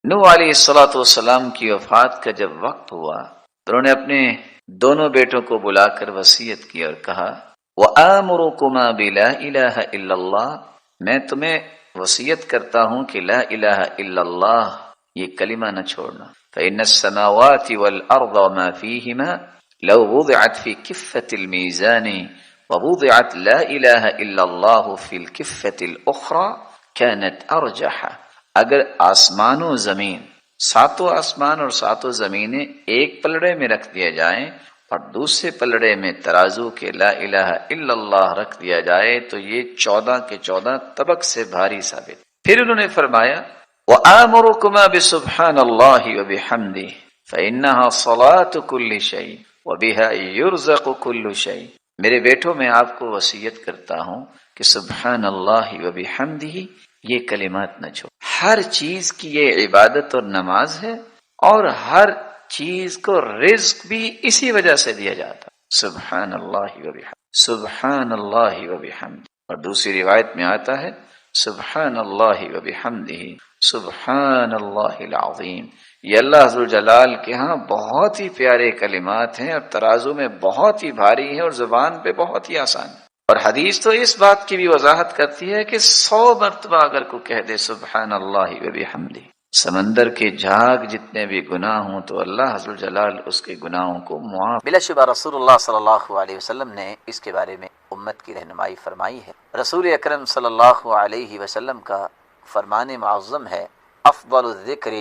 نوح علیہ الصلوۃ والسلام کی وفات کا جب وقت ہوا تو انہوں نے اپنے دونوں بیٹوں کو بلا کر وصیت کی اور کہا وَآمُرُكُمَا بِلَا إِلَهَ إِلَّا اللَّهِ، میں تمہیں وصیت کرتا ہوں کہ لا الہ الا اللہ یہ کلمہ نہ چھوڑنا. فإن السماوات والأرض وما فيهما لو وضعت في كفة الميزان ووضعت لا الہ الا اللہ في الكفة الأخرى كانت ارجح. اگر آسمان و زمین، ساتوں آسمان اور ساتوں زمینیں ایک پلڑے میں رکھ دیا جائیں اور دوسرے پلڑے میں ترازو کے لا الہ الا اللہ رکھ دیا جائے تو یہ 14 کے 14 طبق سے بھاری ثابت. پھر انہوں نے فرمایا وَآمُرُكُمَا بِسُبْحَانَ اللَّهِ وَبِحَمْدِهِ فَإِنَّهَا صَلَاةُ كُلِّ شَيْءٍ وَبِهَا يُرْزَقُ كُلُّ شَيْءٍ. میرے بیٹوں میں آپ کو وصیت کرتا ہوں کہ سبحان اللہ وبحمدہ یہ کلمات نہ چھوڑ. ہر چیز کی یہ عبادت اور نماز ہے، اور ہر چیز کو رزق بھی اسی وجہ سے دیا جاتا. سبحان اللہ وبحمدہ، سبحان اللہ وبحمدہ. اور دوسری روایت میں آتا ہے سبحان اللہ وبحمدہ سبحان اللہ العظیم. یہ اللہ ذوالجلال کے ہاں بہت ہی پیارے کلمات ہیں اور ترازو میں بہت ہی بھاری ہیں اور زبان پہ بہت ہی آسان. اور حدیث تو اس بات کی بھی وضاحت کرتی ہے کہ 100 مرتبہ اگر کو کہہ دے سبحان اللہ وبحمدہ، سمندر کے جھاگ جتنے بھی گناہ ہوں تو اللہ ذوالجلال اس کے گناہوں کو معاف. بلا شبہ رسول اللہ صلی اللہ علیہ وسلم نے اس کے بارے میں امت کی رہنمائی فرمائی ہے. رسول اکرم صلی اللہ علیہ وسلم کا فرمان معظم ہے افضل الذکر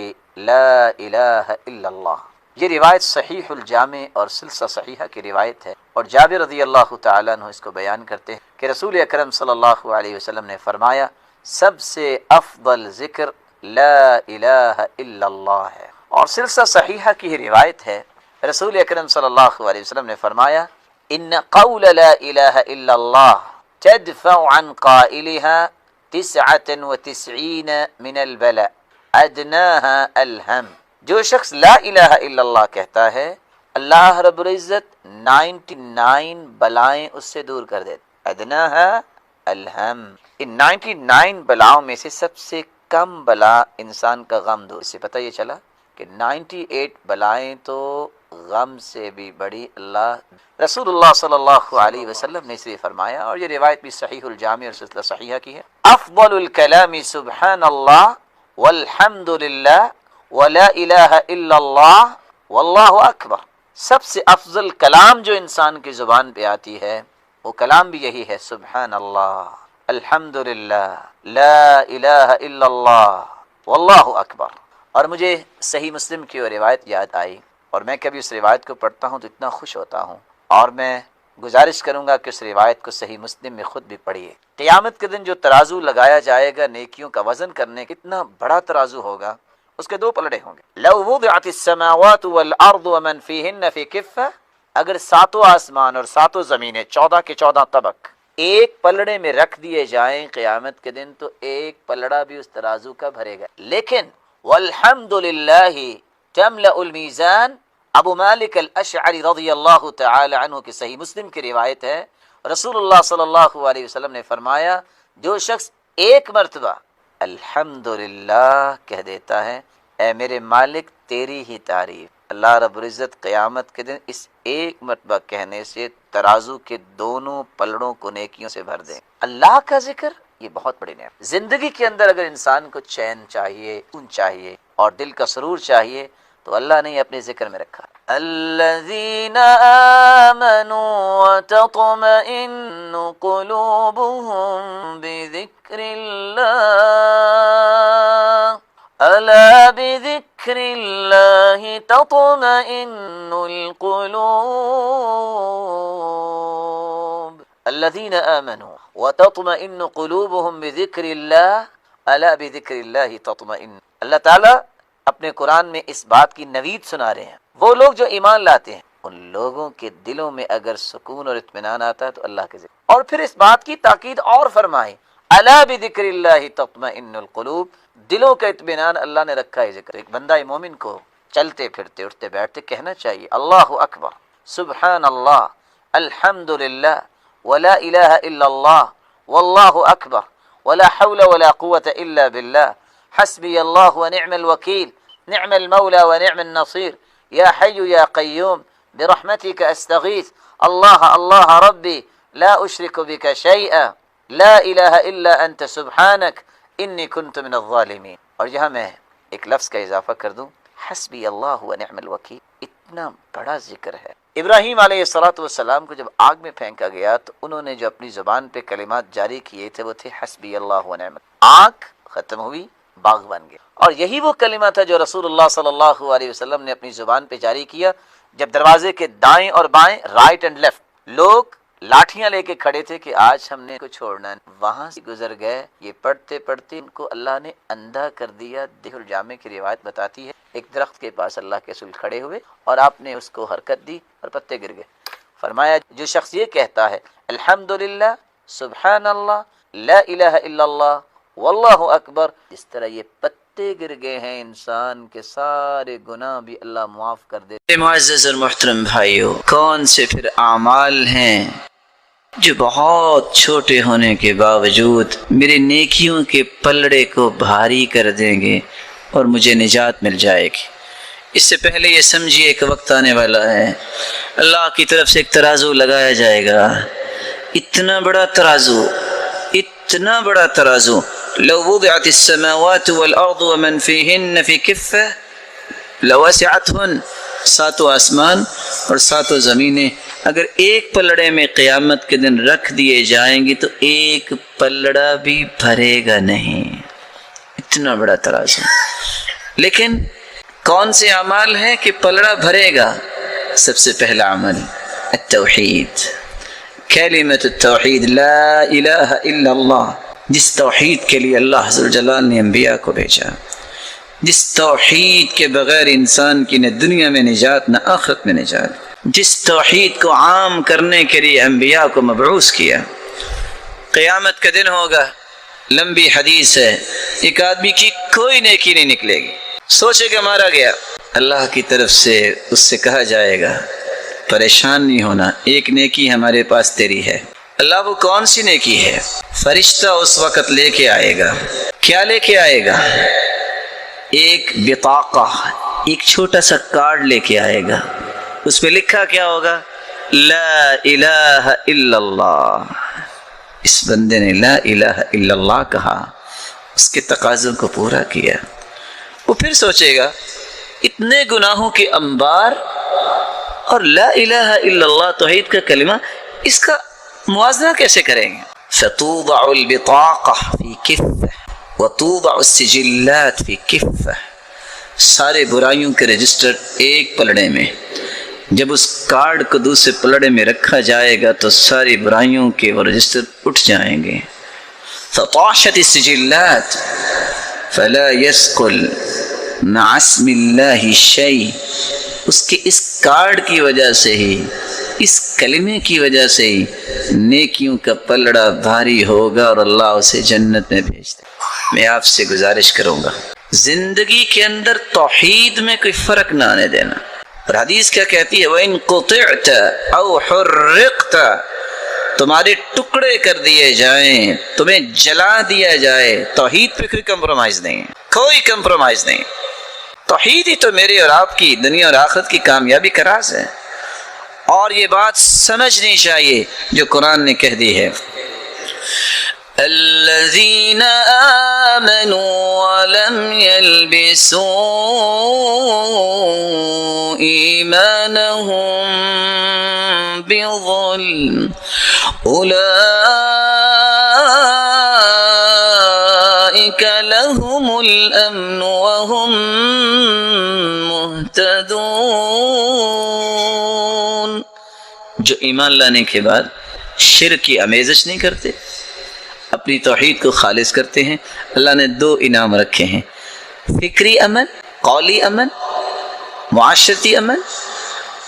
لا الہ الا اللہ. یہ روایت صحیح الجامع اور سلسلہ صحیحہ کی روایت ہے، اور جابر رضی اللہ تعالیٰ عنہ اس کو بیان کرتے ہیں کہ رسول اکرم صلی اللہ علیہ وسلم نے فرمایا سب سے افضل ذکر لا الہ الا اللہ ہے. اور سلسلہ صحیحہ کی ہی روایت ہے، رسول اکرم صلی اللہ علیہ وسلم نے فرمایا ان قول لا الہ الا اللہ تدفع عن قائلها 99 من البلاء ادناها الہم. جو شخص لا الہ الا اللہ کہتا ہے اللہ رب العزت 99 بلائیں اس سے دور کر دیتے. ادناها الہم، ان 99 بلاؤں میں سے سب سے کم بلا انسان کا غم دور. اس سے پتہ یہ چلا کہ 98 بلائیں تو غم سے بھی بڑی اللہ رسول اللہ صلی اللہ علیہ وسلم نے اس لیے فرمایا. اور یہ روایت بھی صحیح الجامع اور سلسلہ صحیحہ کی ہے. افضل الکلام سبحان اللہ والحمد للہ ولا الہ الا اللہ واللہ اکبر. سب سے افضل کلام جو انسان کی زبان پہ آتی ہے وہ کلام بھی یہی ہے سبحان اللہ الحمد للہ لا الہ الا اللہ واللہ اکبر. اور مجھے صحیح مسلم کی وہ روایت یاد آئی، اور میں کبھی اس روایت کو پڑھتا ہوں تو اتنا خوش ہوتا ہوں، اور میں گزارش کروں گا کہ اس روایت کو صحیح مسلم میں خود بھی پڑھیے. قیامت کے دن جو ترازو لگایا جائے گا نیکیوں کا وزن کرنے، کتنا بڑا ترازو ہوگا. اس کے 2 پلڑے ہوں گے. لو وضعت السماوات والارض ومن فیہن فی کفہ، اگر ساتوں آسمان اور ساتوں زمینیں 14 کے 14 طبق ایک پلڑے میں رکھ دیے جائیں قیامت کے دن تو ایک پلڑا بھی اس ترازو کا بھرے گا. لیکن والحمد للہ تملأ المیزان، ابو مالک الاشعری رضی اللہ تعالی عنہ کی صحیح مسلم کی روایت ہے، رسول اللہ صلی اللہ علیہ وسلم نے فرمایا جو شخص ایک مرتبہ الحمدللہ کہہ دیتا ہے اے میرے مالک تیری ہی تعریف، اللہ رب العزت قیامت کے دن اس ایک مرتبہ کہنے سے ترازو کے دونوں پلڑوں کو نیکیوں سے بھر دیں. اللہ کا ذکر یہ بہت بڑی نعمت. زندگی کے اندر اگر انسان کو چین چاہیے، سکون چاہیے اور دل کا سرور چاہیے تو اللہ نے اپنے ذکر میں رکھا. الذین آمنوا وتطمئن قلوبهم بذکر اللہ الا بذکر اللہ تطمئن القلوب. الذین آمنوا وتطمئن قلوبهم بذکر اللہ الا بذکر اللہ تطمئن. اللہ تعالیٰ اپنے قرآن میں اس بات کی نوید سنا رہے ہیں. وہ لوگ جو ایمان لاتے ہیں ان لوگوں کے دلوں میں اگر سکون اور اطمینان آتا ہے تو اللہ کے ذکر. اور پھر اس بات کی تاکید اور فرمائی الا بذکر اللہ تطمئن القلوب، دلوں کا اطمینان اللہ نے رکھا ہے ذکر. ایک بندہ مومن کو چلتے پھرتے اٹھتے بیٹھتے کہنا چاہیے اللہ اکبر سبحان اللہ الحمد للہ ولا الہ الا اللہ واللہ اکبر ولا حول ولا قوة الا باللہ حسبی اللہ و نعم الوکیل نعم المولا و نعم النصیر یا حی یا قیوم برحمتک استغیث اللہ اللہ ربی لا اشرک بک شیئا لا الہ الا انت سبحانک انی کنت من الظالمین. اور یہاں میں ایک لفظ کا اضافہ کر دوں، حسبی اللہ و نعم الوکیل اتنا بڑا ذکر ہے. ابراہیم علیہ السلام کو جب آگ میں پھینکا گیا تو انہوں نے جو اپنی زبان پہ کلمات جاری کیے تھے وہ تھے حسبی اللہ و نعم. آگ ختم ہوئی، باغ بن گیا. اور یہی وہ کلمہ تھا جو رسول اللہ صلی اللہ علیہ وسلم نے اپنی زبان پہ جاری کیا جب دروازے کے دائیں اور بائیں رائٹ اینڈ لیفٹ لوگ لاٹھیاں لے کے کھڑے تھے کہ آج ہم نے کو چھوڑنا ہے. وہاں سے گزر گئے. یہ پڑھتے پڑھتے ان کو اللہ نے اندھا کر دیا. دیکھ الجامع کی روایت بتاتی ہے ایک درخت کے پاس اللہ کے رسول کھڑے ہوئے اور آپ نے اس کو حرکت دی اور پتے گر گئے. فرمایا جو شخص یہ کہتا ہے الحمدللہ سبحان اللہ لا الہ الا اللہ واللہ اکبر، جس طرح یہ پتے گر گئے ہیں انسان کے سارے گناہ بھی اللہ معاف کر دے. معزز اور محترم بھائیو، کون سے پھر اعمال ہیں جو بہت چھوٹے ہونے کے باوجود میرے نیکیوں کے پلڑے کو بھاری کر دیں گے اور مجھے نجات مل جائے گی. اس سے پہلے یہ سمجھیے کہ وقت آنے والا ہے اللہ کی طرف سے ایک ترازو لگایا جائے گا. اتنا بڑا ترازو، اتنا بڑا ترازو. لو وضعت السماوات والارض ومن فيهن في كفة لوسعتهن، ساتوں آسمان اور ساتوں زمینیں اگر ایک پلڑے میں قیامت کے دن رکھ دیے جائیں گی تو ایک پلڑا بھی بھرے گا نہیں. اتنا بڑا ترازو. لیکن کون سے اعمال ہیں کہ پلڑا بھرے گا؟ سب سے پہلا عمل التوحید، کلمۃ التوحید، لا الہ الا اللہ. جس توحید کے لیے اللہ ذو الجلال نے انبیاء کو بھیجا، جس توحید کے بغیر انسان کی نہ دنیا میں نجات نہ آخرت میں نجات، جس توحید کو عام کرنے کے لیے انبیاء کو مبعوث کیا. قیامت کا دن ہوگا، لمبی حدیث ہے، ایک آدمی کی کوئی نیکی نہیں نکلے گی. سوچے کہ مارا گیا، اللہ کی طرف سے اس سے کہا جائے گا پریشان نہیں ہونا، ایک نیکی ہمارے پاس تیری ہے. اللہ وہ کون سی نیکی ہے؟ فرشتہ اس وقت لے کے آئے گا. کیا لے کے آئے گا؟ ایک بطاقہ، ایک چھوٹا سا کارڈ لے کے آئے گا. اس پہ لکھا کیا ہوگا؟ لا الہ الا اللہ. اس بندے نے لا الہ الا اللہ کہا، اس کے تقاضوں کو پورا کیا. وہ پھر سوچے گا اتنے گناہوں کے انبار اور لا الہ الا اللہ توحید کا کلمہ، اس کا موازنہ کیسے کریں گے؟ فتوضع البطاقہ فی کفہ وتوضع السجلات فی کفہ. سارے برائیوں کے رجسٹر ایک پلڑے میں. جب اس کارڈ کو دوسرے پلڑے میں رکھا جائے گا تو ساری برائیوں کے وہ رجسٹر اٹھ جائیں گے. فطاشت السجلات فلا يثقل مع اسم اللہ شیء. اس کے اس کارڈ کی وجہ سے ہی، اس کلمے کی وجہ سے ہی نیکیوں کا پلڑا بھاری ہوگا اور اللہ اسے جنت میں بھیج دے. میں آپ سے گزارش کروں گا زندگی کے اندر توحید میں کوئی فرق نہ آنے دینا. اور حدیث کیا کہتی ہے؟ وَإِن قُطِعْتَ أَوْ حُرِّقْتَ، تمہارے ٹکڑے کر دیے جائیں، تمہیں جلا دیا جائے، توحید پہ کوئی کمپرومائز نہیں، کوئی کمپرومائز نہیں. توحید ہی تو میری اور آپ کی دنیا اور آخرت کی کامیابی کا راز ہے. اور یہ بات سمجھنی چاہیے جو قرآن نے کہہ دی ہے، الذین آمنوا ولم يلبسوا ایمانهم بظلم اولئک لهم الامن وهم مہتدون. جو ایمان لانے کے بعد شرک کی آمیزش نہیں کرتے، اپنی توحید کو خالص کرتے ہیں. اللہ نے دو انعام رکھے ہیں، فکری امن، قولی امن، معاشرتی امن.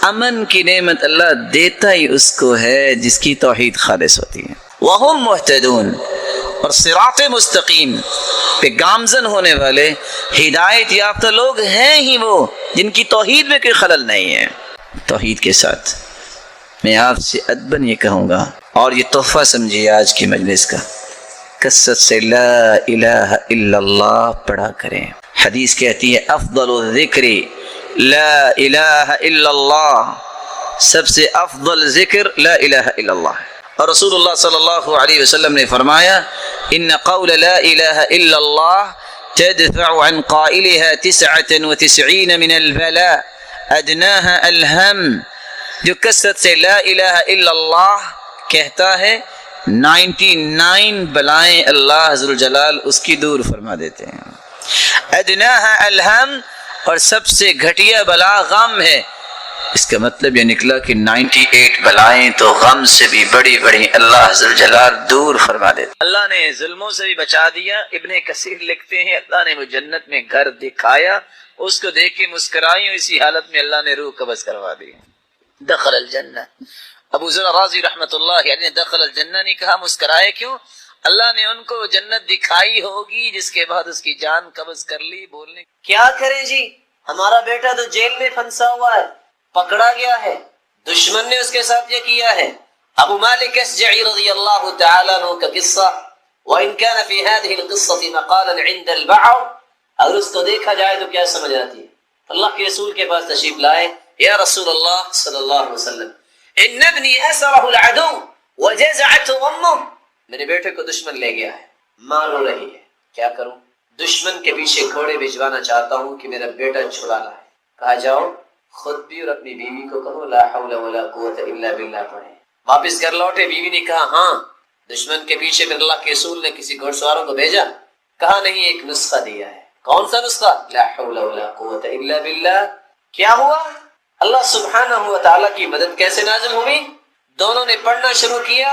امن کی نعمت اللہ دیتا ہی اس کو ہے جس کی توحید خالص ہوتی ہے. وَهُمْ مُهْتَدُونَ، اور صراط مستقیم پہ گامزن ہونے والے ہدایت یافتہ لوگ ہیں ہی وہ جن کی توحید میں کوئی خلل نہیں ہے. توحید کے ساتھ میں آپ سے ادباً یہ کہوں گا، اور یہ تحفہ سمجھیے آج کی مجلس کا، کثرت سے لا الہ الا اللہ پڑھا کریں۔ حدیث کہتی ہے افضل الذکر لا الہ الا اللہ، سب سے افضل ذکر لا الہ الا اللہ ہے۔ اور رسول اللہ صلی اللہ علیہ وسلم نے فرمایا ان قول لا الہ الا اللہ تدفع عن قائلها 99 من البلاء ادناها الہم، جو کثرت سے لا الہ الا اللہ کہتا ہے 99 بلائیں اللہ عز وجل اس کی دور فرما دیتے ہیں۔ ادناها الہم، اور سب سے گھٹیا بلا غم ہے۔ اس کا مطلب یہ نکلا کہ 98 بلائیں تو غم سے بھی بڑی بڑی اللہ عز وجل دور فرما دیتے۔ اللہ نے ظلموں سے بھی بچا دیا۔ ابن کثیر لکھتے ہیں اللہ نے وہ جنت میں گھر دکھایا، اس کو دیکھ کے مسکرائی، اسی حالت میں اللہ نے روح قبض کروا دی۔ دخل الجنہ، ابو ذر رازی رحمۃ اللہ یعنی دخل الجنہ نہیں کہا، مسکرائے کیوں؟ اللہ نے ان کو جنت دکھائی ہوگی جس کے بعد اس کی جان قبض کر لی۔ بولنے کیا کریں جی، ہمارا بیٹا تو جیل میں پھنسا ہوا ہے، پکڑا گیا ہے، دشمن نے اس کے ساتھ یہ کیا ہے۔ ابو مالک اشجعی رضی اللہ تعالیٰ عنہ کا قصہ، وَإِن كَانَ فِي هَذِهِ الْقِصَّةِ مَقَالًا عِنْدَ الْبَعْضِ، اگر اس کو دیکھا جائے تو کیا سمجھ آتی ہے؟ اللہ کے رسول کے پاس تشریف لائے، یا رسول اللہ صلی اللہ علیہ وسلم ان ابنی اسرہ العدو وجزعته امه، میرے بیٹے کو دشمن لے گیا ہے، ماں رو رہی ہے، کیا کروں؟ دشمن کے پیچھے گھوڑے بھجوانا چاہتا ہوں کہ میرا بیٹا چھڑا لائے۔ کہا جاؤ خود بھی اور اپنی بیوی کو کہو لا حول ولا قوت الا باللہ پڑھیں۔ واپس گھر لوٹے، بیوی نے کہا ہاں دشمن کے پیچھے پھر اللہ کے رسول نے کسی گھوڑ سواروں کو بھیجا؟ کہا نہیں، ایک نسخہ دیا ہے۔ کون سا نسخہ؟ لا حول ولا قوت الا باللہ۔ کیا ہوا؟ اللہ سبحانہ و تعالیٰ کی مدد کیسے نازل ہوئی؟ دونوں نے پڑھنا شروع کیا،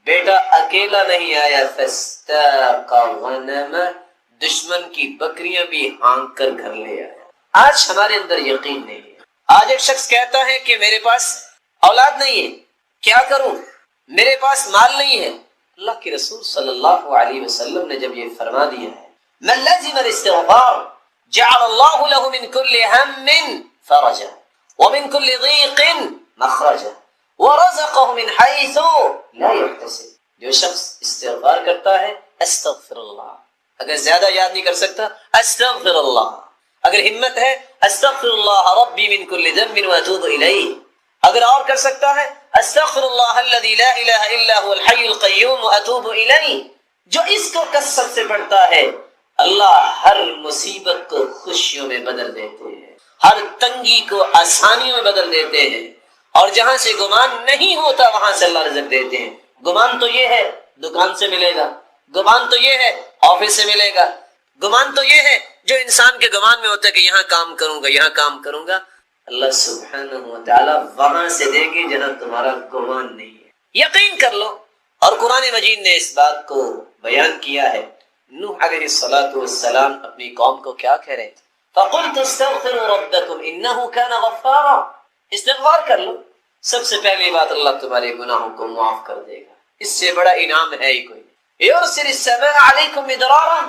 بیٹا اکیلا نہیں آیا، فاستاق غنم، دشمن کی بکریاں بھی ہانک کر گھر لے آیا۔ آج ہمارے اندر یقین نہیں ہے۔ آج ایک شخص کہتا ہے کہ میرے پاس اولاد نہیں ہے، کیا کروں؟ میرے پاس مال نہیں ہے۔ اللہ کے رسول صلی اللہ علیہ وسلم نے جب یہ فرما دیا ہے من لزم الاستغفار جعل اللہ له من كل هم فرجا ومن كل ضيق مخرجا ورزقه من حيث لا يحتسب، جو شخص استغفار کرتا ہے استغفر اللہ، اگر زیادہ یاد نہیں کر سکتا استغفر اللہ، اگر ہمت ہے استغفر اللہ ربی من كل ذنب واتوب الیہ، اگر اور کر سکتا ہے استغفر اللہ الذی لا الہ الا هو الحی القیوم واتوب الیہ۔ جو اس کو کثرت سے پڑھتا ہے اللہ ہر مصیبت کو خوشیوں میں بدل دیتے ہیں، ہر تنگی کو آسانیوں میں بدل دیتے ہیں، اور جہاں سے گمان نہیں ہوتا وہاں سے اللہ رزق دیتے ہیں۔ گمان تو یہ ہے دکان سے ملے گا، گمان تو یہ ہے آفس سے ملے گا، گمان تو یہ ہے جو انسان کے گمان میں ہوتا ہے کہ یہاں کام کروں گا، یہاں کام کروں گا، اللہ سبحانہ و تعالی وہاں سے دیں گے جہاں تمہارا گمان نہیں ہے۔ یقین کر لو۔ اور قرآن مجید نے اس بات کو بیان کیا ہے۔ نوح علیہ الصلوۃ والسلام اپنی قوم کو کیا کہہ رہے تھے؟ فَقُلْتُ اسْتَغْفِرُوا رَبَّكُمْ إِنَّهُ كَانَ غَفَّارًا، استغفار کر لو، سب سے پہلی بات اللہ تمہارے گناہوں کو معاف کر دے گا، اس سے بڑا انعام ہے ہی کوئی۔ يُرْسِلِ السَّمَاءَ عَلَيْكُمْ مِدْرَارًا،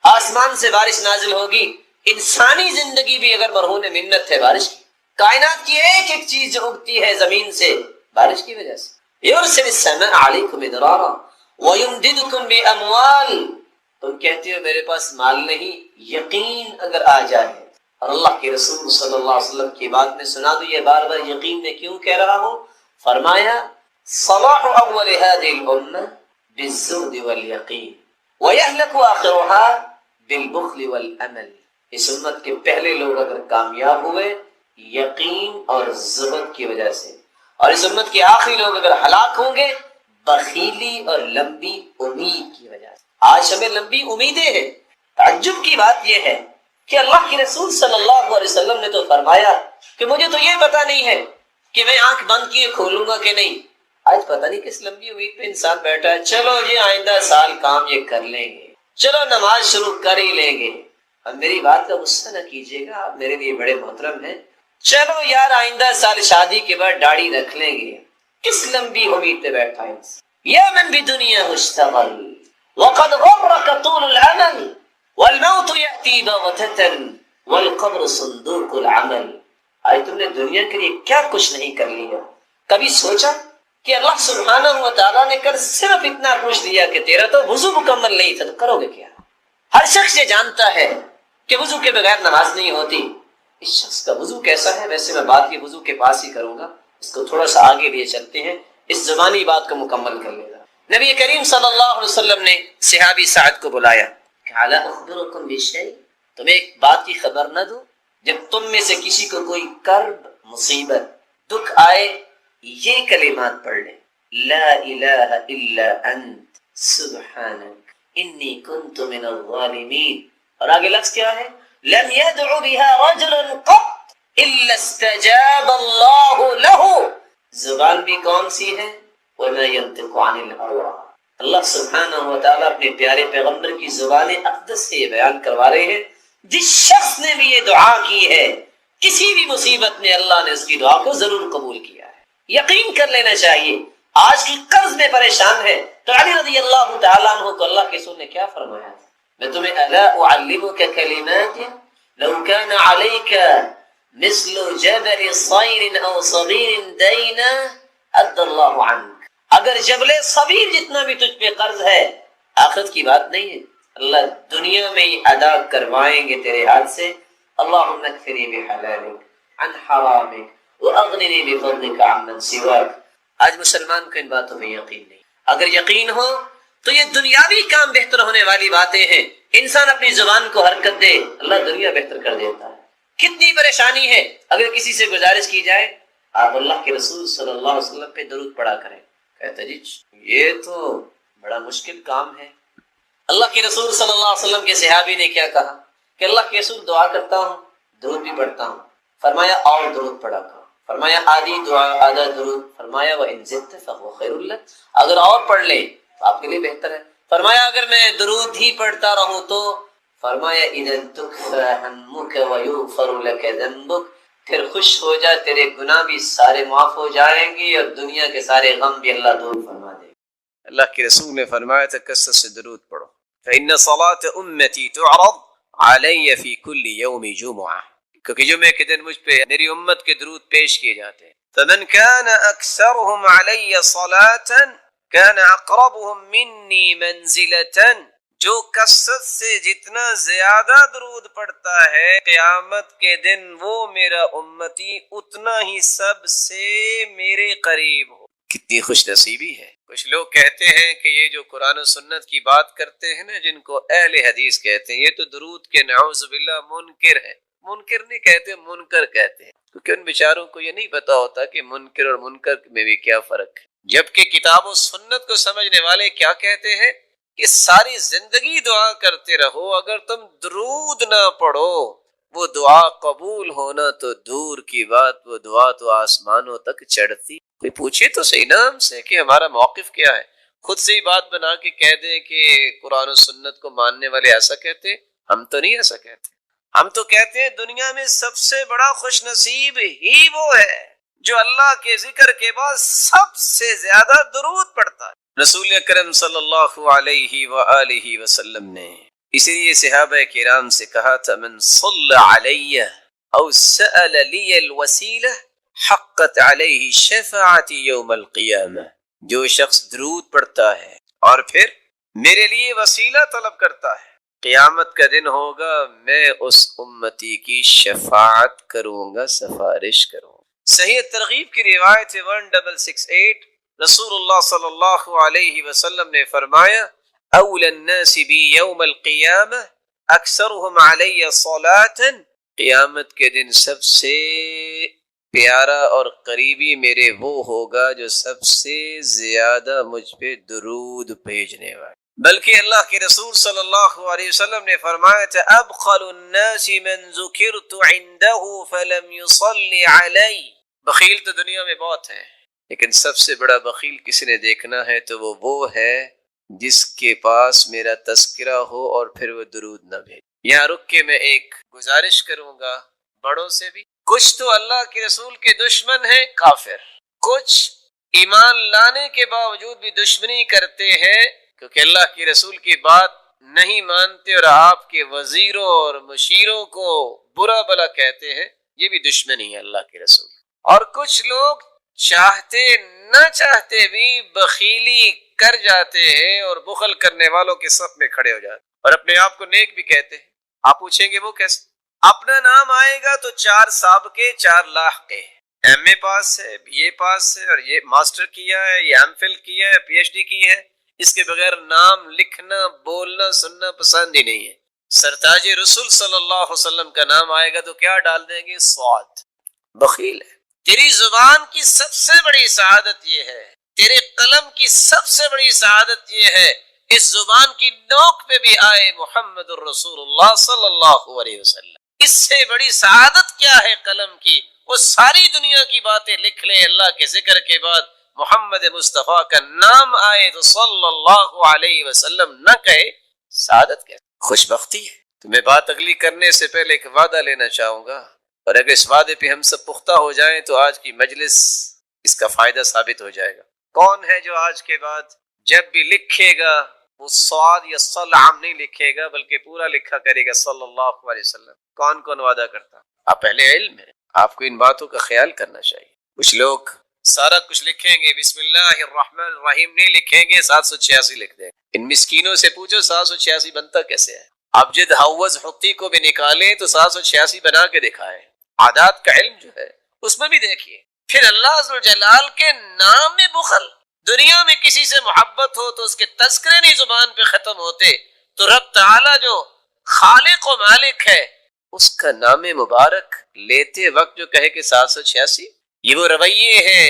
آسمان سے بارش نازل ہوگی۔ انسانی زندگی بھی اگر مرہون منت ہے بارش کی، کائنات کی ایک ایک چیز جو اگتی ہے زمین سے بارش کی وجہ سے۔ يُرْسِلِ السَّمَاءَ عَلَيْكُمْ مِدْرَارًا وَيُمْدِدْكُمْ بِأَمْوَالٍ، تم کہتے ہو میرے پاس مال نہیں، یقین اگر آ جائے، اور اللہ کے رسول صلی اللہ علیہ وسلم کی بات میں سنا دو، یہ بار بار یقین میں کیوں کہہ رہا ہوں؟ فرمایا صلاح اول هذه الامه بالزهد واليقين ويهلك اخرها بالبخل والامل، اس امت کے پہلے لوگ اگر کامیاب ہوئے یقین اور زہد کی وجہ سے، اور اس امت کے آخری لوگ اگر ہلاک ہوں گے بخیلی اور لمبی امید کی وجہ سے۔ آج ہمیں لمبی امیدیں ہیں۔ تعجب کی بات یہ ہے کہ اللہ کے رسول صلی اللہ علیہ وسلم نے تو فرمایا کہ مجھے تو یہ پتا نہیں ہے کہ میں آنکھ بند کیے کھولوں گا کہ نہیں۔ آج پتہ نہیں کس لمبی امید پہ انسان بیٹھا ہے، چلو جی آئندہ سال کام یہ کر لیں گے، چلو نماز شروع کر ہی لیں گے۔ اب میری بات کا غصہ نہ کیجیے گا، آپ میرے لیے بڑے محترم ہیں، چلو یار آئندہ سال شادی کے بعد داڑھی رکھ لیں گے۔ کس لمبی امید پہ بیٹھا ہے انسان؟ یا من بدنیا مشتغل وقد غرك طول العمل والموت يأتي بغتة والقبر صندوق العمل۔ آج تم نے دنیا کے لیے کیا کچھ نہیں کر لیا؟ کبھی سوچا کہ اللہ سبحانہ و تعالیٰ نے کل صرف اتنا پوچھ دیا کہ تیرا تو وضو مکمل نہیں تھا، تو کرو گے کیا؟ ہر شخص یہ جانتا ہے کہ وضو کے بغیر نماز نہیں ہوتی۔ اس شخص کا وضو کیسا ہے؟ ویسے میں بات یہ وضو کے پاس ہی کروں گا، اس کو تھوڑا سا آگے لیے چلتے ہیں، اس زبانی بات کو مکمل کر لے گا۔ نبی کریم صلی اللہ علیہ وسلم نے صحابی سعد کو بلایا کہ الا اخبرکم بشیء، تمہیں ایک بات کی خبر نہ دوں؟ جب تم میں سے کسی کو کوئی کرب، مصیبت، دکھ آئے، یہ کلمات پڑھ لیں، لا الہ الا انت سبحانک انی کنت من الظالمین، اور آگے لفظ کیا ہے؟ لم يدع بها رجل قط الا استجاب اللہ له۔ زبان بھی کون سی ہے؟ وما ينطق عن الهوى۔ اللہ سبحانہ و تعالیٰ اپنے پیارے پیغمبر کی زبان اقدس سے یہ بیان کروا رہے ہیں، جس شخص نے بھی یہ دعا کی ہے، کسی بھی مصیبت میں اللہ نے اس کی دعا کو ضرور قبول کیا ہے۔ یقین کر لینا چاہیے۔ آج کی قرض میں پریشان ہے تو علی رضی اللہ تعالیٰ عنہ کو اللہ کے رسول نے کیا فرمایا تھا؟ میں تمہیں الا اعلمک کلمات لو کان علیک مثل جبل صیر او صغیر دینا ادى اللہ عنک۔ اگر جبل صغیر جتنا بھی تجھ پہ قرض ہے، آخرت کی بات نہیں ہے، اللہ دنیا میں ہی ادا کروائیں گے تیرے ہاتھ سے۔ اللہم اکفنی بحلالک عن حرامک واغننی بفضلک عمن سواک۔ آج مسلمان کو ان باتوں میں یقین نہیں۔ اگر یقین ہو تو یہ دنیاوی کام بہتر ہونے والی باتیں ہیں۔ انسان اپنی زبان کو حرکت دے، اللہ دنیا بہتر کر دیتا ہے۔ کتنی پریشانی ہے، اگر کسی سے گزارش کی جائے آپ اللہ کے رسول صلی اللہ علیہ وسلم پہ درود پڑھا کریں، کہتے جی یہ تو بڑا مشکل کام ہے۔ اللہ کے رسول صلی اللہ علیہ وسلم کے صحابی نے کیا کہا کہ اللہ کے رسول دعا کرتا ہوں، درود بھی پڑھتا ہوں، فرمایا اور درود پڑھا کرو، فرمایا آدھی دعا آدھا درود، فرمایا وَإِن زِدْتَ فَهُوَ خَيْرٌ لَكَ، اگر اور پڑھ لیں تو آپ کے لیے بہتر ہے۔ فرمایا اگر میں درود ہی پڑھتا رہوں تو، فرمایا اِذًا تُكْفَىٰ هَمُّكَ وَيُغْفَرُ لَكَ ذَنبُكَ، پھر خوش ہو جا، تیرے گناہ بھی سارے معاف ہو جائیں گے اور دنیا کے سارے غم بھی اللہ دور فرما دے گا۔ اللہ کے رسول نے فرمایا تھا کثرت سے درود پڑھو، فإن صلاة أمتي تعرض علي في كل يوم جمعة، کیونکہ جمعے کے دن مجھ پہ میری امت کے درود پیش کیے جاتے ہیں۔ فمن كان أكثرهم علي صلاة كان أقربهم مني منزلة، جو کثرت سے جتنا زیادہ درود پڑھتا ہے قیامت کے دن وہ میرا امتی اتنا ہی سب سے میرے قریب ہو۔ کتنی خوش نصیبی ہے۔ کچھ لوگ کہتے ہیں کہ یہ جو قرآن و سنت کی بات کرتے ہیں نا، جن کو اہل حدیث کہتے ہیں، یہ تو درود کے نعوذ باللہ منکر ہے۔ منکر نہیں کہتے، منکر کہتے ہیں، کیونکہ ان بیچاروں کو یہ نہیں پتا ہوتا کہ منکر اور منکر میں بھی کیا فرق ہے۔ جبکہ کتاب و سنت کو سمجھنے والے کیا کہتے ہیں کہ ساری زندگی دعا کرتے رہو، اگر تم درود نہ پڑھو وہ دعا قبول ہونا تو دور کی بات، وہ دعا تو آسمانوں تک چڑھتی۔ کوئی پوچھے تو صحیح نا ہم سے کہ ہمارا موقف کیا ہے، خود سے ہی بات بنا کے کہہ دیں کہ قرآن و سنت کو ماننے والے ایسا کہتے۔ ہم تو نہیں ایسا کہتے، ہم تو کہتے ہیں دنیا میں سب سے بڑا خوش نصیب ہی وہ ہے جو اللہ کے ذکر کے بعد سب سے زیادہ درود پڑھتا ہے۔ رسول اکرم صلی اللہ علیہ وآلہ وسلم نے اسی لیے صحابہ کرام سے کہا تھا من صلی علی او سأل لی الوسیلہ حقت علیہ شفاعتی یوم القیامہ، جو شخص درود پڑھتا ہے اور پھر میرے لیے وسیلہ طلب کرتا ہے، قیامت کا دن ہوگا میں اس امتی کی شفاعت کروں گا، سفارش کروں گا۔ صحیح ترغیب کی روایت 1668، رسول اللہ صلی اللہ علیہ وسلم نے فرمایا اول الناس بی یوم القیامہ اکثرهم علی صلاۃ، قیامت کے دن سب سے پیارا اور قریبی میرے وہ ہوگا جو سب سے زیادہ مجھ پہ درود بھیجنے والا۔ بلکہ اللہ کے رسول صلی اللہ علیہ وسلم نے فرمایا تھا ابخل الناس من ذکرت عنده فلم يصلی علی، بخیل تو دنیا میں بہت ہیں لیکن سب سے بڑا بخیل کسی نے دیکھنا ہے تو وہ ہے جس کے پاس میرا تذکرہ ہو اور پھر وہ درود نہ بھیجے۔ یہاں رک کے میں ایک گزارش کروں گا بڑوں سے بھی، کچھ تو اللہ کے رسول کے دشمن ہیں کافر، کچھ ایمان لانے کے باوجود بھی دشمنی کرتے ہیں کیونکہ اللہ کے رسول کی بات نہیں مانتے اور آپ کے وزیروں اور مشیروں کو برا بلا کہتے ہیں، یہ بھی دشمنی ہے اللہ کے رسول۔ اور کچھ لوگ چاہتے نہ چاہتے بھی بخیلی کر جاتے ہیں اور بخل کرنے والوں کے صف میں کھڑے ہو جاتے ہیں اور اپنے آپ کو نیک بھی کہتے ہیں. آپ پوچھیں گے وہ کیسے؟ اپنا نام آئے گا تو 4 سابقے 4 لاحقے، ایم اے پاس ہے، بی اے پاس ہے، اور یہ ماسٹر کیا ہے، یہ ایم فل کیا ہے، پی ایچ ڈی کی ہے. اس کے بغیر نام لکھنا بولنا سننا پسند ہی نہیں ہے. سرتاج رسول صلی اللہ علیہ وسلم کا نام آئے گا تو کیا ڈال دیں گے؟ صاد. بخیل ہے. تیری زبان کی سب سے بڑی سعادت یہ ہے، تیرے قلم کی سب سے بڑی سعادت یہ ہے اس زبان کی نوک پہ بھی آئے محمد الرسول اللہ صلی اللہ علیہ وسلم. اس سے بڑی سعادت کیا ہے قلم کی؟ وہ ساری دنیا کی باتیں لکھ لے، اللہ کے ذکر کے بعد محمد مصطفیٰ کا نام آئے تو صلی اللہ علیہ وسلم نہ کہے. سعادت کیا؟ خوش بختی ہے. تو میں بات اگلی کرنے سے پہلے ایک وعدہ لینا چاہوں گا، اور اگر اس وعدے پہ ہم سب پختہ ہو جائیں تو آج کی مجلس اس کا فائدہ ثابت ہو جائے گا. کون ہے جو آج کے بعد جب بھی لکھے گا وہ صاد یا صل عام نہیں لکھے گا بلکہ پورا لکھا کرے گا صلی اللہ علیہ وسلم؟ کون کون وعدہ کرتا؟ آپ پہلے علم ہے، آپ کو ان باتوں کا خیال کرنا چاہیے. کچھ لوگ سارا کچھ لکھیں گے، بسم اللہ الرحمن الرحیم نہیں لکھیں گے، 786 لکھ دیں. ان مسکینوں سے پوچھو 786 بنتا کیسے ہے؟ ابجد حوض حقی کو بھی نکالیں تو 786 بنا کے دکھائیں. عادات کا علم جو ہے اس میں بھی دیکھیے. پھر اللہ عز و جلال کے نام میں بخل. دنیا میں کسی سے محبت ہو تو اس کے تذکرے نہیں زبان پہ ختم ہوتے، تو رب تعالی جو خالق و مالک ہے اس کا نام مبارک لیتے وقت جو کہے کہ 786، یہ وہ رویے ہیں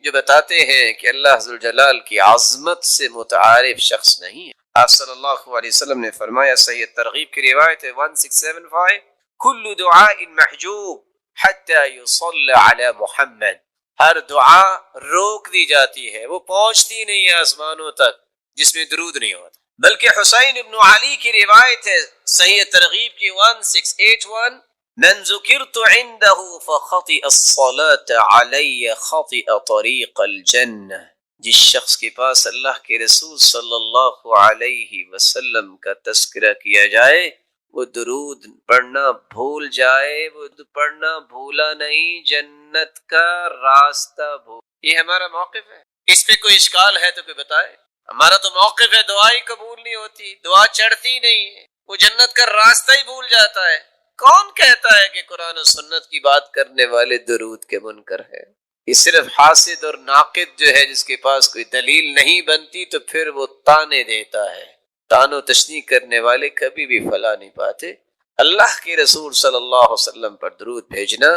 جو بتاتے ہیں کہ اللہ عز و جلال کی عظمت سے متعارف شخص نہیں ہے. آپ صلی اللہ علیہ وسلم نے فرمایا، صحیح ترغیب کی روایت ہے 1675، کل دعاء محجوب حتی یصلی علی محمد. ہر دعا روک دی جاتی ہے، وہ پہنچتی نہیں ہے آسمانوں تک جس میں درود نہیں ہوتا. بلکہ حسین ابن علی کی روایت ہے صحیح ترغیب کی 1681، من ذکرت عنده فخطئ الصلاة علی خطئ طریق الجنہ. جس شخص کے پاس اللہ کے رسول صلی اللہ علیہ وسلم کا تذکرہ کیا جائے وہ درود پڑھنا بھول جائے، وہ پڑھنا بھولا نہیں، جنت کا راستہ بھول. یہ ہمارا موقف ہے. اس پہ کوئی اشکال ہے تو کوئی بتائے. ہمارا تو موقف ہے دعا ہی قبول نہیں ہوتی، دعا چڑھتی نہیں ہے، وہ جنت کا راستہ ہی بھول جاتا ہے. کون کہتا ہے کہ قرآن و سنت کی بات کرنے والے درود کے منکر ہے؟ یہ صرف حاسد اور ناقد جو ہے جس کے پاس کوئی دلیل نہیں بنتی تو پھر وہ تانے دیتا ہے. تان و تشنیع کرنے والے کبھی بھی فلاح نہیں پاتے. اللہ کے رسول صلی اللہ علیہ وسلم پر درود بھیجنا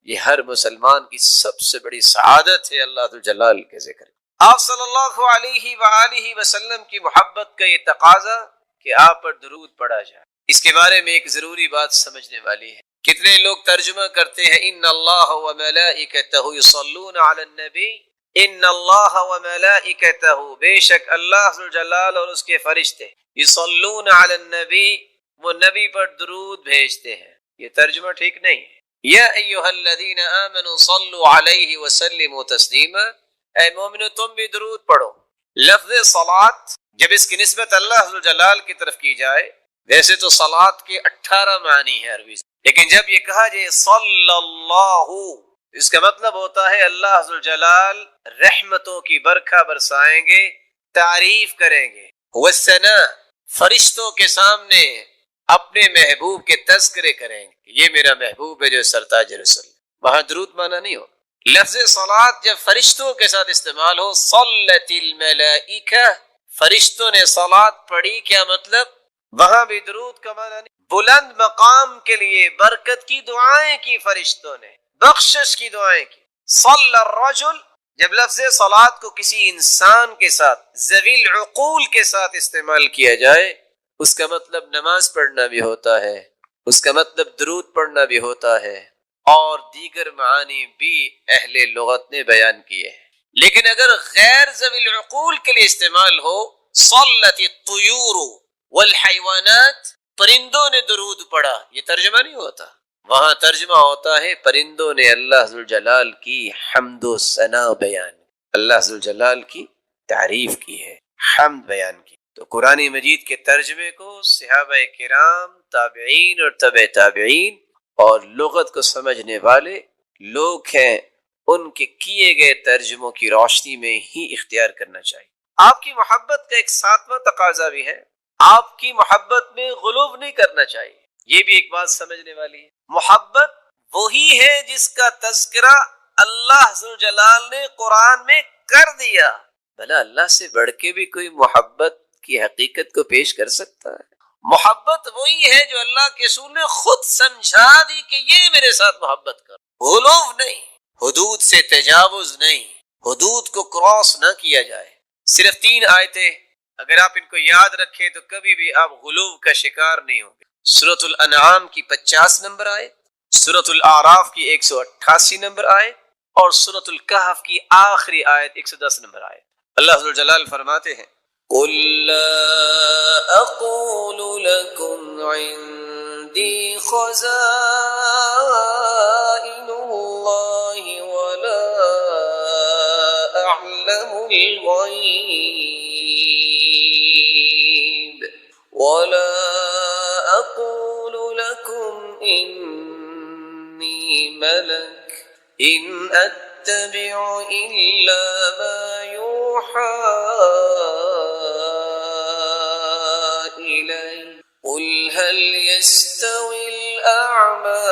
یہ ہر مسلمان کی سب سے بڑی سعادت ہے. اللہ جلال کے ذکر آپ صلی اللہ علیہ وآلہ وسلم کی محبت کا یہ تقاضا کہ آپ پر درود پڑھا جائے. اس کے بارے میں ایک ضروری بات سمجھنے والی ہے. کتنے لوگ ترجمہ کرتے ہیں ان اللہ و ملائکتہ یصلون علی النبی، ان اللہ و ملائکتہ، بے شک اللہ ذوالجلال اور اس کے فرشتے، یصلون علی النبی، وہ نبی پر درود بھیجتے ہیں. یہ ترجمہ ٹھیک نہیں ہے. یا ایھا الذین آمنوا صلوا علیہ وسلموا تسلیما، اے مومنو تم بھی درود پڑھو. لفظ صلاۃ جب اس کی نسبت اللہ ذوالجلال کی طرف کی جائے، ویسے تو صلاۃ کے 18 معنی ہے عربی سے، لیکن جب یہ کہا جائے صلی اللہ، اس کا مطلب ہوتا ہے اللہ ذوالجلال رحمتوں کی برکھا برسائیں گے، تعریف کریں گے. والثناء، فرشتوں کے سامنے اپنے محبوب کے تذکرے کریں گے، یہ میرا محبوب ہے جو سرتاج رسول. وہاں درود معنی نہیں ہوگا. لفظ صلاۃ جب فرشتوں کے ساتھ استعمال ہو، صلت الملائکہ، فرشتوں نے صلاۃ پڑھی، کیا مطلب؟ وہاں بھی درود کا معنی نہیں. بلند مقام کے لیے برکت کی دعائیں کی فرشتوں نے، بخشش کی دعائیں کی. صلی الرجل، جب لفظ صلاۃ کو کسی انسان کے ساتھ ذوی العقول کے ساتھ استعمال کیا جائے، اس کا مطلب نماز پڑھنا بھی ہوتا ہے، اس کا مطلب درود پڑھنا بھی ہوتا ہے، اور دیگر معانی بھی اہل لغت نے بیان کیے ہیں. لیکن اگر غیر ذوی العقول کے لیے استعمال ہو، صلت الطیور والحیوانات، پرندوں نے درود پڑھا، یہ ترجمہ نہیں ہوتا. وہاں ترجمہ ہوتا ہے پرندوں نے اللہ ذوالجلال کی حمد و ثنا بیان، اللہ ذوالجلال کی تعریف کی ہے، حمد بیان کی. تو قرآن مجید کے ترجمے کو صحابہ کرام، تابعین اور تبع تابعین اور لغت کو سمجھنے والے لوگ ہیں، ان کے کیے گئے ترجموں کی روشنی میں ہی اختیار کرنا چاہیے۔ آپ کی محبت کا ایک ساتواں تقاضا بھی ہے، آپ کی محبت میں غلو نہیں کرنا چاہیے۔ یہ بھی ایک بات سمجھنے والی ہے۔ محبت وہی ہے جس کا تذکرہ اللہ ذوالجلال نے قرآن میں کر دیا۔ بھلا اللہ سے بڑھ کے بھی کوئی محبت کی حقیقت کو پیش کر سکتا ہے؟ محبت وہی ہے جو اللہ کے رسول نے خود سمجھا دی کہ یہ میرے ساتھ محبت کرو۔ غلو نہیں، حدود سے تجاوز نہیں، حدود کو کراس نہ کیا جائے۔ صرف 3 آیتیں اگر آپ ان کو یاد رکھیں تو کبھی بھی آپ غلو کا شکار نہیں ہوں گے۔ سورۃ الانعام کی 50 نمبر آیت، سورۃ الاعراف کی 188 نمبر آیت اور سورۃ الکہف کی آخری آیت 110 نمبر آیت۔ اللہ ذو الجلال فرماتے ہیں قُل لَا أَقُولُ لَكُمْ عِنْدِي خَزَائِنُ اللَّهِ وَلَا أَعْلَمُ الْغَيْبَ وَلَا أَقُولُ لَكُمْ إِنِّي مَلَكٌ إِنْ أَتَّبِعُ إِلَّا مَا يُوحَىٰ قل هل يستوي الأعمى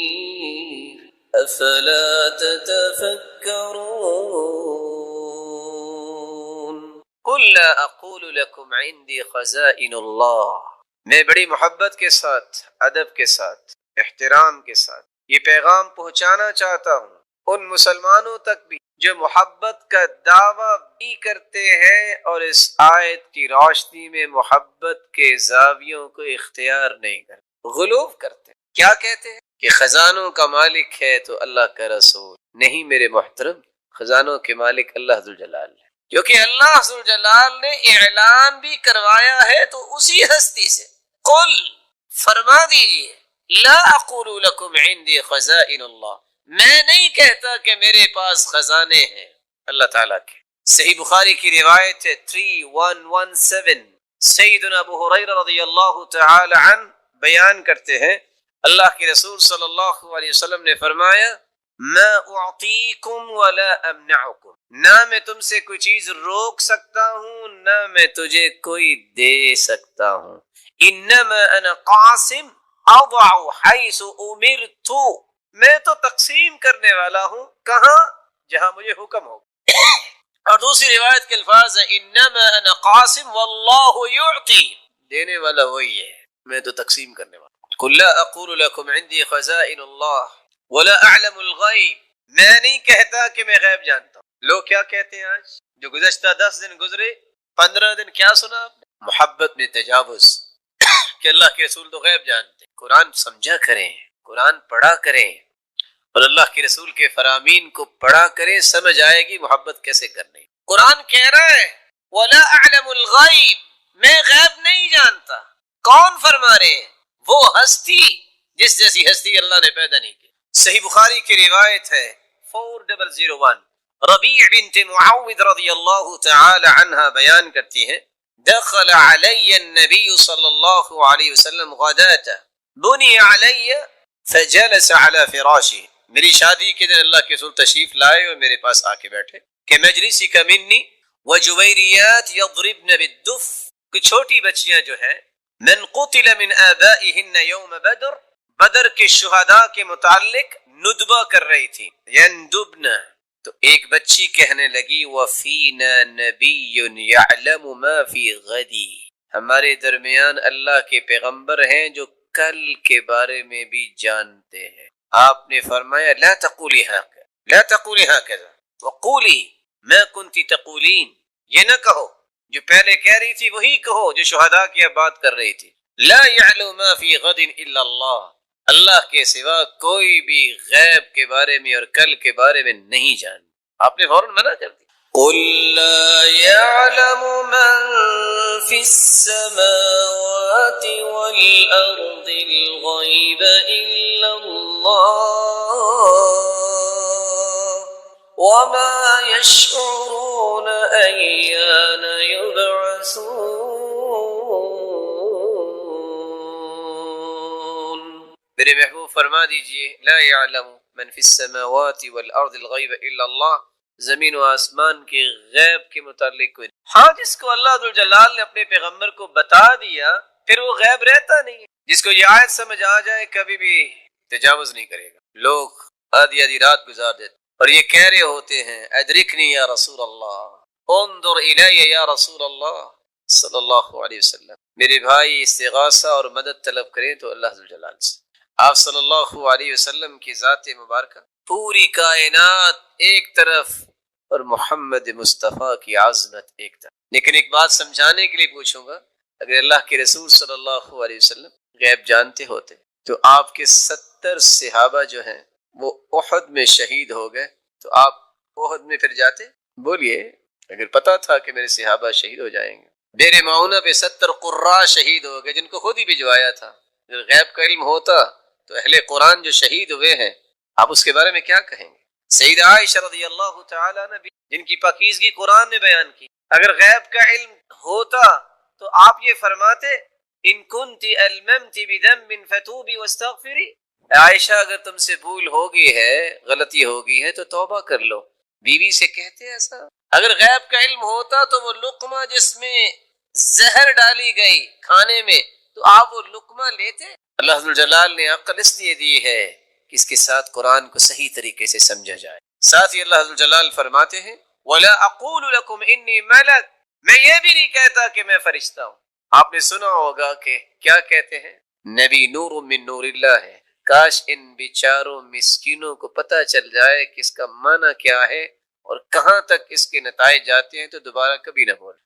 والبصير أفلا تتفكرون قل لا أقول لكم عندي خزائن الله۔ میں بڑی محبت کے ساتھ، ادب کے ساتھ، احترام کے ساتھ یہ پیغام پہنچانا چاہتا ہوں ان مسلمانوں تک بھی جو محبت کا دعویٰ بھی کرتے ہیں اور اس آیت کی روشنی میں محبت کے زاویوں کو اختیار نہیں کرتے، غلو کرتے ہیں۔ کیا کہتے ہیں کہ خزانوں کا مالک ہے تو اللہ کا رسول نہیں۔ میرے محترم، خزانوں کے مالک اللہ ذوالجلال ہے، کیونکہ اللہ ذوالجلال نے اعلان بھی کروایا ہے تو اسی ہستی سے۔ قل فرما دیجئے لا اقول لکم عندی خزائن اللہ، میں نہیں کہتا کہ میرے پاس خزانے ہیں اللہ تعالیٰ کے۔ صحیح بخاری کی روایت ہے 3117، سیدنا ابو ہریرہ رضی اللہ تعالی عنہ بیان کرتے ہیں اللہ کے رسول صلی اللہ علیہ وسلم نے فرمایا ما اعطیکم ولا امنعکم، نہ میں تم سے کوئی چیز روک سکتا ہوں نہ میں تجھے کوئی دے سکتا ہوں، انما انا قاسم اضع حیث امرت، میں تو تقسیم کرنے والا ہوں کہاں؟ جہاں مجھے حکم ہو۔ اور دوسری روایت کے الفاظ ہیں انما انا قاسم واللہ یعطی، دینے والا وہی ہے، میں تو تقسیم کرنے والا۔ قل لا اقول لكم عندي خزائن اللہ ولا اعلم الغیب، میں نہیں کہتا کہ میں غیب جانتا ہوں۔ لوگ کیا کہتے ہیں آج؟ جو گزشتہ 10 دن گزرے، 15 دن کیا سنا آپ نے؟ محبت میں تجاوز کہ اللہ کے رسول تو غیب جانتے۔ قرآن سمجھا کریں، قرآن پڑھا کریں اور اللہ کے رسول کے فرامین کو پڑھا کریں، سمجھ آئے گی محبت کیسے کرنی۔ قرآن کہہ رہا ہے وَلَا أَعْلَمُ الْغَيْبِ، میں غیب نہیں جانتا۔ کون فرما رہے ہیں؟ وہ ہستی جس جیسی ہستی اللہ نے پیدا نہیں کی۔ صحیح بخاری کی روایت ہے 4001، ربیع بنت معوذ رضی اللہ تعالی عنہ بیان کرتی ہیں دخل علی النبی صلی اللہ علیہ وسلم غداة بنی علی فجلس على فراشه، میری شادی کے دن اللہ کے رسول تشریف لائے اور میرے پاس آ کے بیٹھے کہ مجلسک منی وجویریات یضربن بالدف، کچھ چھوٹی بچیاں جو ہیں من قتل من آبائهن یوم بدر، بدر کے شہداء کے متعلق ندبہ کر رہی تھی، یندبن، تو ایک بچی کہنے لگی وفینا نبی یعلم ما فی غدی، ہمارے درمیان اللہ کے پیغمبر ہیں جو کل کے بارے میں بھی جانتے ہیں۔ آپ نے فرمایا لا تقولی هكذا، لا تقولی هكذا وقولی ما كنت تقولین، یہ نہ کہو جو پہلے کہہ رہی تھی وہی کہو جو شہداء کی اب بات کر رہی تھی۔ لا يعلم ما في غد الا اللہ، اللہ کے سوا کوئی بھی غیب کے بارے میں اور کل کے بارے میں نہیں جان۔ آپ نے فوراً منع کر دی۔ قل لا يعلم من في السماوات والأرض الغيب إلا الله وما يشعرون أيان يبعثون۔ میرے محبوب فرما دیجئے لا یعلم من فی السماوات والارض الغیب الا اللہ، زمین و آسمان کے غیب کے متعلق کوئی ہاں جس کو اللہ ذوالجلال نے اپنے پیغمبر کو بتا دیا پھر وہ غیب رہتا نہیں ہے۔ جس کو یہ آیت سمجھ آ جائے کبھی بھی تجاوز نہیں کرے گا۔ لوگ آدھی آدھی رات گزار دیتے اور یہ کہہ رہے ہوتے ہیں ادرکنی یا رسول اللہ، انظر الی یا رسول اللہ صلی اللہ علیہ وسلم۔ میرے بھائی استغاثہ اور مدد طلب کریں تو اللہ ذوالجلال سے۔ آپ صلی اللہ علیہ وسلم کی ذات مبارکہ پوری کائنات ایک طرف اور محمد مصطفیٰ کی عظمت ایک طرف۔ لیکن ایک بات سمجھانے کے لیے پوچھوں گا، اگر اللہ کے رسول صلی اللہ علیہ وسلم غیب جانتے ہوتے تو آپ کے 70 صحابہ جو ہیں وہ احد میں شہید ہو گئے تو آپ احد میں پھر جاتے؟ بولیے، اگر پتا تھا کہ میرے صحابہ شہید ہو جائیں گے۔ دیر معونہ پہ 70 قراء شہید ہو گئے جن کو خود ہی بھجوایا تھا۔ اگر غیب کا علم ہوتا تو اہل قرآن جو شہید ہوئے ہیں آپ اس کے بارے میں کیا کہیں گے؟ سیدہ عائشہ رضی اللہ تعالی عنہ جن کی پاکیزگی قرآن نے بیان کی، اگر غیب کا علم ہوتا تو آپ یہ فرماتے ان کنت الممت بذنب فتوبی واستغفری، عائشہ اگر تم سے بھول ہوگی ہے، غلطی ہوگی ہے تو توبہ کر لو۔ بیوی سے کہتے ایسا؟ اگر غیب کا علم ہوتا تو وہ لقمہ جس میں زہر ڈالی گئی کھانے میں تو آپ وہ لقمہ لیتے؟ اللہ ذوالجلال نے عقل اس لیے دی ہے کہ اس کے ساتھ قرآن کو صحیح طریقے سے سمجھا جائے۔ ساتھ ہی اللہ ذوالجلال فرماتے ہیں وَلَا أَقُولُ لَكُمْ إِنِّي مَلَكٌ، میں یہ بھی نہیں کہتا کہ میں فرشتہ ہوں۔ آپ نے سنا ہوگا کہ کیا کہتے ہیں، نبی نور من نور اللہ ہے۔ کاش ان بیچاروں مسکینوں کو پتہ چل جائے کہ اس کا معنی کیا ہے اور کہاں تک اس کے نتائج جاتے ہیں تو دوبارہ کبھی نہ بولے۔